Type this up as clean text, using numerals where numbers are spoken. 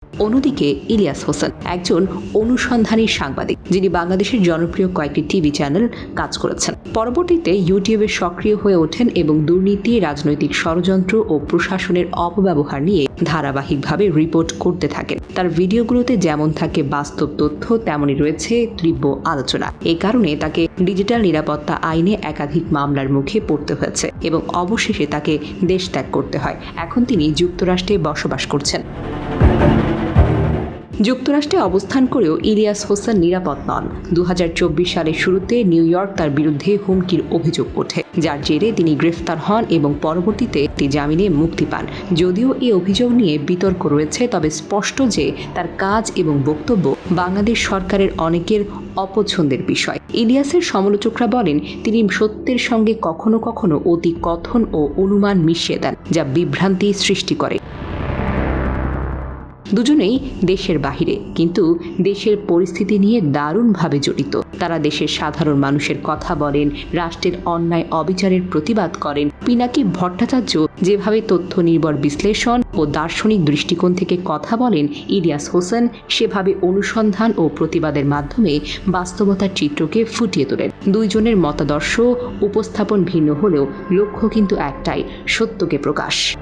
অন্যদিকে ইলিয়াস হোসেন একজন অনুসন্ধানী সাংবাদিক, যিনি বাংলাদেশের জনপ্রিয় কয়েকটি টিভি চ্যানেল কাজ করেছেন। পরবর্তীতে ইউটিউবে সক্রিয় হয়ে ওঠেন এবং দুর্নীতি, রাজনৈতিক ষড়যন্ত্র ও প্রশাসনের অপব্যবহার নিয়ে ধারাবাহিকভাবে রিপোর্ট করতে থাকেন। তার ভিডিওগুলোতে যেমন থাকে বাস্তব তথ্য, তেমনই রয়েছে তীব্র আলোচনা। এই কারণে তাকে ডিজিটাল নিরাপত্তা আইনে একাধিক মামলার মুখে পড়তে হয়েছে এবং অবশেষে তাকে দেশ ত্যাগ করতে হয়। এখন তিনি যুক্তরাষ্ট্রে বসবাস করছেন। যুক্তরাষ্ট্রে অবস্থান করেও ইলিয়াস হোসেন নিরাপদ নন। 2024 সালের শুরুতে নিউ ইয়র্ক তার বিরুদ্ধে হুমকির অভিযোগ ওঠে, যার জেরে তিনি গ্রেফতার হন এবং পরবর্তীতে একটি জামিনে মুক্তি পান। যদিও এই অভিযোগ নিয়ে বিতর্ক রয়েছে, তবে স্পষ্ট যে তার কাজ এবং বক্তব্য বাংলাদেশ সরকারের অনেকের অপছন্দের বিষয়। ইলিয়াসের সমালোচকরা বলেন, তিনি সত্যের সঙ্গে কখনো কখনো অতি কথন ও অনুমান মিশিয়ে দেন, যা বিভ্রান্তি সৃষ্টি করে। দুজনেই দেশের বাহিরে, কিন্তু দেশের পরিস্থিতি নিয়ে দারুণভাবে জড়িত। তারা দেশের সাধারণ মানুষের কথা বলেন, রাষ্ট্রের অন্যায় অবিচারের প্রতিবাদ করেন। পিনাকি ভট্টাচার্য যেভাবে তথ্য নির্ভর বিশ্লেষণ ও দার্শনিক দৃষ্টিকোণ থেকে কথা বলেন, ইলিয়াস হোসেন সেভাবে অনুসন্ধান ও প্রতিবাদের মাধ্যমে বাস্তবতার চিত্রকে ফুটিয়ে তোলেন। দুইজনের মতাদর্শ উপস্থাপন ভিন্ন হলেও লক্ষ্য কিন্তু একটাই, সত্যকে প্রকাশ।